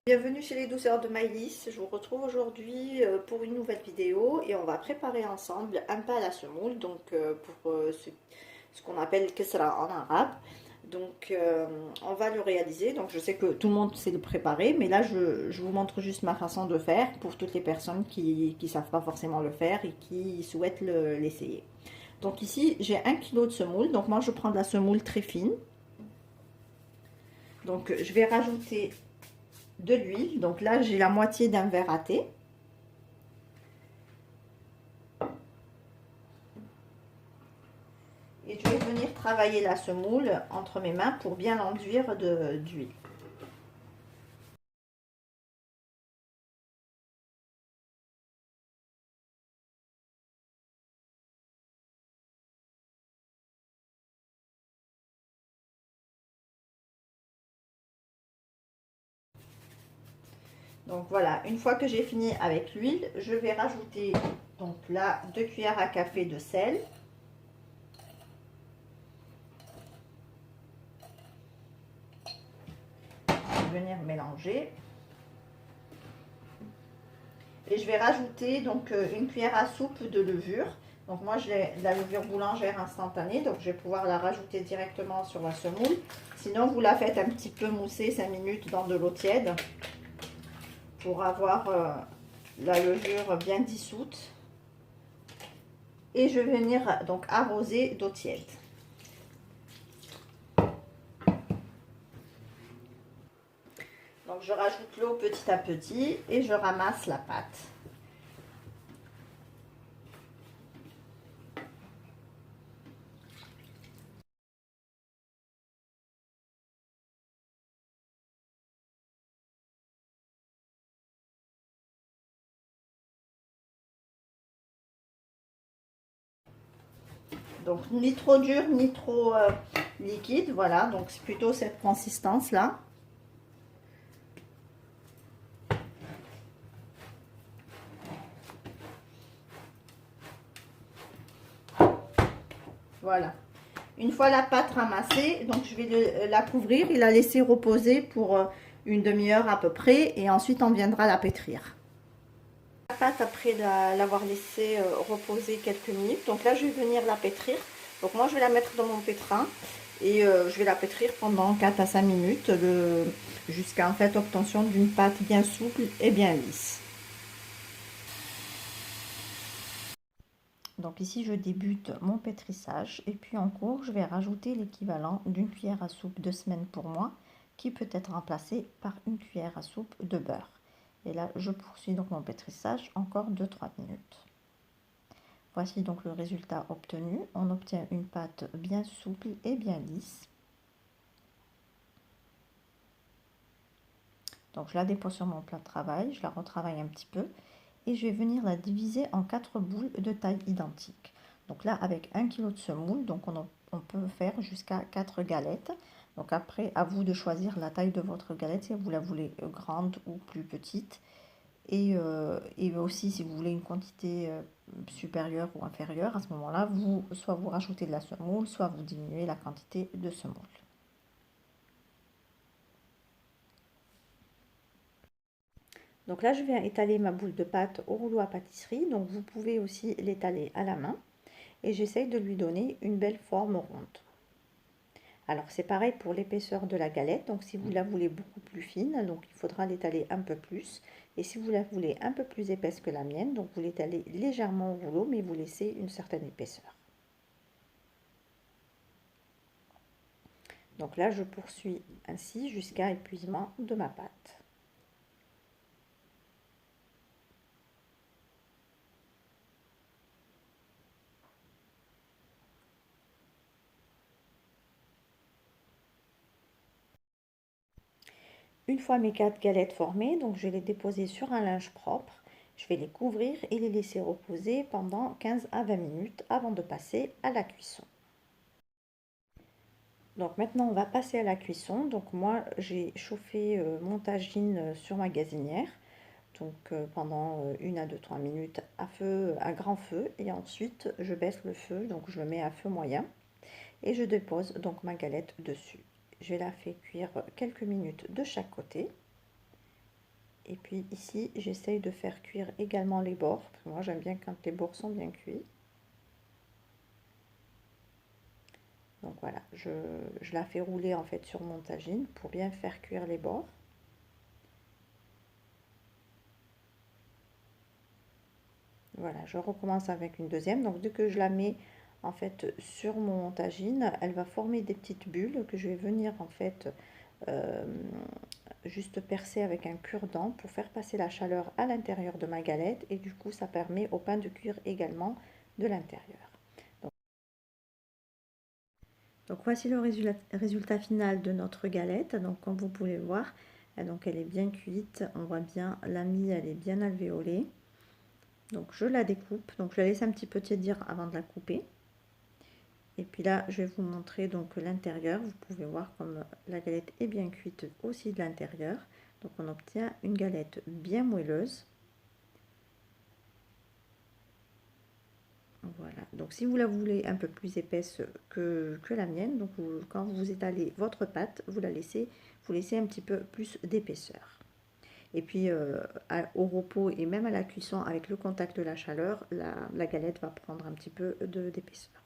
Bienvenue chez les douceurs de Maïlis, je vous retrouve aujourd'hui pour une nouvelle vidéo et on va préparer ensemble un pain à la semoule, donc pour ce qu'on appelle kesra en arabe. Donc on va le réaliser, donc je sais que tout le monde sait le préparer, mais là je vous montre juste ma façon de faire pour toutes les personnes qui ne savent pas forcément le faire et qui souhaitent l'essayer. Donc ici j'ai 1 kg de semoule, donc moi je prends de la semoule très fine. Donc je vais rajouter de l'huile, donc là j'ai la moitié d'un verre à thé. Et je vais venir travailler la semoule entre mes mains pour bien l'enduire d'huile. Donc voilà, une fois que j'ai fini avec l'huile, je vais rajouter donc là 2 cuillères à café de sel. Je vais venir mélanger. Et je vais rajouter donc une cuillère à soupe de levure. Donc moi j'ai de la levure boulangère instantanée, donc je vais pouvoir la rajouter directement sur la semoule. Sinon vous la faites un petit peu mousser 5 minutes dans de l'eau tiède pour avoir la levure bien dissoute. Et je vais venir donc arroser d'eau tiède. Donc je rajoute l'eau petit à petit et je ramasse la pâte. Donc ni trop dur ni trop liquide, voilà, donc c'est plutôt cette consistance là. Voilà. Une fois la pâte ramassée, donc je vais la couvrir et la laisser reposer pour une demi-heure à peu près et ensuite on viendra la pétrir. La pâte après l'avoir laissée reposer quelques minutes, donc là je vais venir la pétrir. Donc moi je vais la mettre dans mon pétrin et je vais la pétrir pendant 4 à 5 minutes jusqu'à en fait obtention d'une pâte bien souple et bien lisse. Donc ici je débute mon pétrissage et puis en cours je vais rajouter l'équivalent d'une cuillère à soupe de semaine pour moi qui peut être remplacée par une cuillère à soupe de beurre. Et là je poursuis donc mon pétrissage encore 2-3 minutes. Voici donc le résultat obtenu. On obtient une pâte bien souple et bien lisse. Donc je la dépose sur mon plat de travail, je la retravaille un petit peu et je vais venir la diviser en 4 boules de taille identique. Donc là avec 1 kg de semoule, donc on peut faire jusqu'à 4 galettes. Donc après à vous de choisir la taille de votre galette si vous la voulez grande ou plus petite. Et aussi si vous voulez une quantité supérieure ou inférieure, à ce moment-là, soit vous rajoutez de la semoule, soit vous diminuez la quantité de semoule. Donc là, je viens étaler ma boule de pâte au rouleau à pâtisserie. Donc vous pouvez aussi l'étaler à la main. Et j'essaye de lui donner une belle forme ronde. Alors c'est pareil pour l'épaisseur de la galette. Donc si vous la voulez beaucoup plus fine, donc il faudra l'étaler un peu plus. Et si vous la voulez un peu plus épaisse que la mienne, donc vous l'étalez légèrement au rouleau, mais vous laissez une certaine épaisseur. Donc là, je poursuis ainsi jusqu'à épuisement de ma pâte. Une fois mes 4 galettes formées, donc je vais les déposer sur un linge propre. Je vais les couvrir et les laisser reposer pendant 15 à 20 minutes avant de passer à la cuisson. Donc maintenant on va passer à la cuisson. Donc moi j'ai chauffé mon tagine sur ma gazinière. Donc pendant 1 à 2-3 minutes à grand feu. Et ensuite je baisse le feu, donc je le mets à feu moyen. Et je dépose donc ma galette dessus. Je la fais cuire quelques minutes de chaque côté. Et puis ici, j'essaye de faire cuire également les bords, parce que moi j'aime bien quand les bords sont bien cuits. Donc voilà, je la fais rouler en fait sur mon tagine pour bien faire cuire les bords. Voilà, je recommence avec une deuxième. Donc dès que je la mets en fait sur mon tagine, elle va former des petites bulles que je vais venir en fait euh, juste percer avec un cure-dent pour faire passer la chaleur à l'intérieur de ma galette, et du coup ça permet au pain de cuire également de l'intérieur. Donc voici le résultat final de notre galette. Donc comme vous pouvez voir, donc elle est bien cuite, on voit bien la mie, elle est bien alvéolée. Donc je la découpe, donc je la laisse un petit peu tiédir avant de la couper. Et puis là, je vais vous montrer donc l'intérieur. Vous pouvez voir comme la galette est bien cuite aussi de l'intérieur. Donc on obtient une galette bien moelleuse. Voilà, donc si vous la voulez un peu plus épaisse que la mienne, donc quand vous étalez votre pâte, vous laissez un petit peu plus d'épaisseur. Et puis au repos et même à la cuisson, avec le contact de la chaleur, la galette va prendre un petit peu d'épaisseur.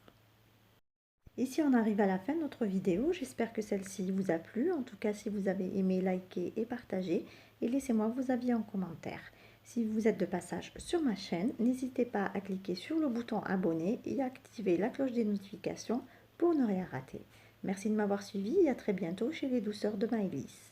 Ici on arrive à la fin de notre vidéo, j'espère que celle-ci vous a plu. En tout cas, si vous avez aimé, likez et partagez, et laissez-moi vos avis en commentaire. Si vous êtes de passage sur ma chaîne, n'hésitez pas à cliquer sur le bouton abonner et à activer la cloche des notifications pour ne rien rater. Merci de m'avoir suivi et à très bientôt chez les douceurs de Maëlys.